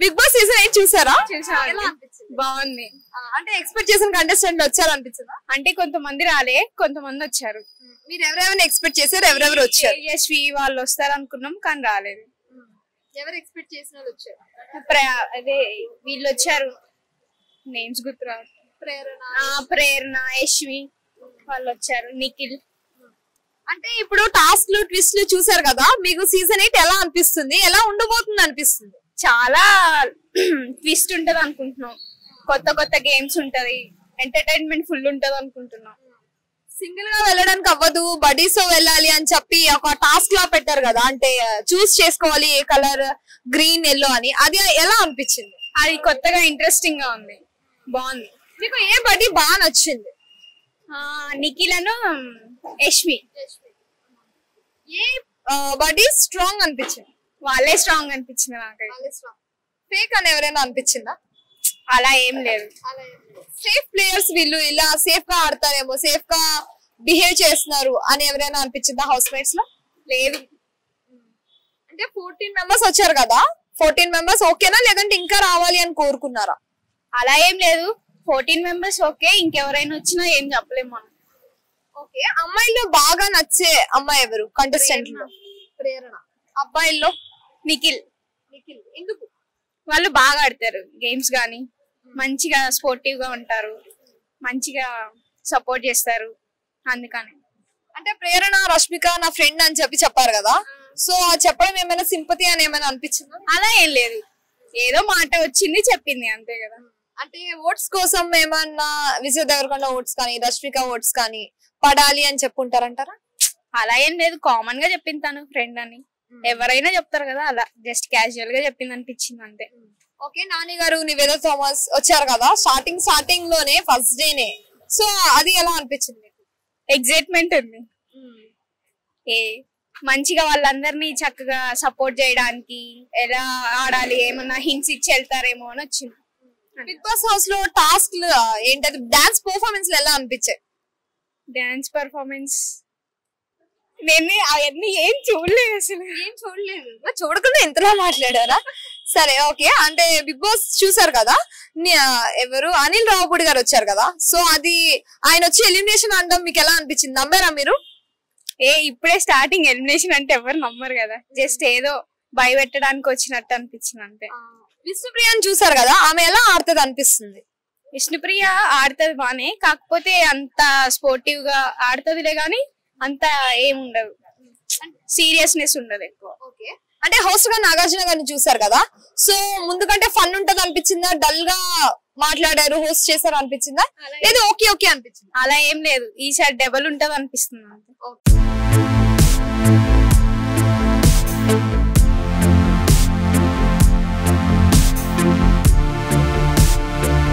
Big boss season 8 చూసారా? బాగుంది. అంటే ఎక్స్పెక్ట్ చేసిన కంటెస్టెంట్లు వచ్చారు అనిపించిందా? అంటే కొంతమంది రాలే, కొంతమంది వచ్చారు. మీరు ఎవరెవరిని ఎక్స్పెక్ట్ చేశారు, ఎవరెవరు వచ్చారు? యశ్వి వాళ్ళు వస్తారు అనుకున్నాం కానీ రాలేదు. ఎవరు ఎక్స్పెక్ట్ చేసిన వాళ్ళు వచ్చారు? అదే వీళ్ళు వచ్చారు, నేమ్స్ గుర్తురావు. ప్రేరణ, యశ్వి వాళ్ళు వచ్చారు, నిఖిల్. అంటే ఇప్పుడు టాస్క్లు ట్విస్ట్లు చూసారు కదా, మీకు సీజన్ 8 ఎలా అనిపిస్తుంది, ఎలా ఉండబోతుంది అనిపిస్తుంది? చాలా ట్విస్ట్ ఉంటది అనుకుంటున్నాం, కొత్త కొత్త గేమ్స్ ఉంటది, ఎంటర్టైన్మెంట్ ఫుల్ ఉంటది అనుకుంటున్నాం. సింగిల్ గా వెళ్ళడానికి అవ్వదు, బడీస్ తో వెళ్ళాలి అని చెప్పి ఒక టాస్క్ లా పెట్టారు కదా, అంటే చూస్ చేసుకోవాలి ఏ కలర్, గ్రీన్, ఎల్లో అని. అది ఎలా అనిపించింది? అది కొత్తగా ఇంట్రెస్టింగ్ గా ఉంది, బాగుంది. మీకు ఏ బడీ బాగా నచ్చింది? నిఖిల్ అను యశ్వి. ఏ బడీ స్ట్రాంగ్ అనిపించింది? వాళ్ళే స్ట్రాంగ్ అనిపించింది నాకైతే. ఫేక్ అని ఎవరైనా అనిపించిందా? అలా ఏం లేదు. సేఫ్ ప్లేయర్స్ వీళ్ళు, ఇలా సేఫ్ గా ఆడతారేమో, సేఫ్ గా బిహేవ్ చేస్తున్నారు అని ఎవరైనా అనిపించిందా హౌస్ మేట్స్ లో? లేదు. అంటే 14 మెంబర్స్ వచ్చారు కదా, 14 మెంబర్స్ ఓకేనా, లేదంటే ఇంకా రావాలి అని కోరుకున్నారా? అలా ఏం లేదు, 14 మెంబర్స్ ఓకే, ఇంకెవరైనా వచ్చినా ఏం చెప్పలేము మనం. ఓకే, అమ్మాయిల్లో బాగా నచ్చే అమ్మాయి ఎవరు కంటెస్టెంట్ లో? ప్రేరణ. అబ్బాయిల్లో? నిఖిల్. ఎందుకు? వాళ్ళు బాగా ఆడతారు గేమ్స్ గానీ, మంచిగా స్పోర్టివ్ గా ఉంటారు, మంచిగా సపోర్ట్ చేస్తారు, అందుకని. అంటే ప్రేరణ, రష్మిక నా ఫ్రెండ్ అని చెప్పారు కదా, సో చెప్పడం ఏమైనా సింపతి అని ఏమైనా అనిపించిందా? అలా ఏం లేదు, ఏదో మాట వచ్చింది చెప్పింది అంతే కదా. అంటే ఓట్స్ కోసం ఏమన్నా విజయ్ దేవరకొండ ఓట్స్ కానీ, రష్మిక ఓట్స్ కానీ పడాలి అని చెప్పుంటారంటారా? అలా ఏం లేదు, కామన్ గా చెప్పింది తను ఫ్రెండ్ అని, ఎవరైనా చెప్తారు కదా, అలా జస్ట్ క్యాజువల్ గా చెప్పింది అనిపించింది అంతే. ఓకే, నాని గారు, నివేద థామస్ వచ్చారు కదా స్టార్టింగ్ లోనే, ఫస్ట్ డేనే, సో అది ఎలా అనిపించింది? ఎగ్జైట్మెంట్ ఉంది, మంచిగా వాళ్ళందరినీ చక్కగా సపోర్ట్ చేయడానికి, ఎలా ఆడాలి ఏమన్నా హింట్స్ ఇచ్చి వెళ్తారేమో అని వచ్చింది. బిగ్ బాస్ హౌస్ లో టాస్క్ ఏంటది, డాన్స్ పర్ఫార్మెన్స్ ఎలా అనిపించాయి? డాన్స్ పర్ఫార్మెన్స్ నేను అవన్నీ ఏం చూడలేదు, అసలు ఏం చూడలేదు. చూడకుండా ఎంతలా మాట్లాడారా? సరే ఓకే, అంటే బిగ్ బాస్ చూసారు కదా, ఎవరు అనిల్ రావుపూడి గారు వచ్చారు కదా, సో అది ఆయన వచ్చి ఎలిమినేషన్ అనడం మీకు ఎలా అనిపించింది, నమ్మారా మీరు? ఇప్పుడే స్టార్టింగ్ ఎలిమినేషన్ అంటే ఎవరు నమ్మరు కదా, జస్ట్ ఏదో భయపెట్టడానికి వచ్చినట్టు అనిపించింది అంతే. విష్ణుప్రియని చూసారు కదా, ఆమె ఎలా ఆడుతుంది అనిపిస్తుంది? విష్ణుప్రియ ఆడుతుంది బానే, కాకపోతే అంత స్పోర్టివ్ గా ఆడుతుందిలే గానీ అంత ఏముండదు, సీరియస్నెస్ ఉండదు ఎక్కువ. ఓకే, అంటే హోస్ట్ గా నాగార్జున గారిని చూసారు కదా, సో ముందు కంటే ఫన్ ఉంటది అనిపించిందా, డల్ గా మాట్లాడారు హోస్ట్ చేశారు అనిపించిందా, లేదు ఓకే ఓకే అనిపించింది? అలా ఏం లేదు, ఈసారి డబల్ ఉంటది అనిపిస్తుంది అంతే.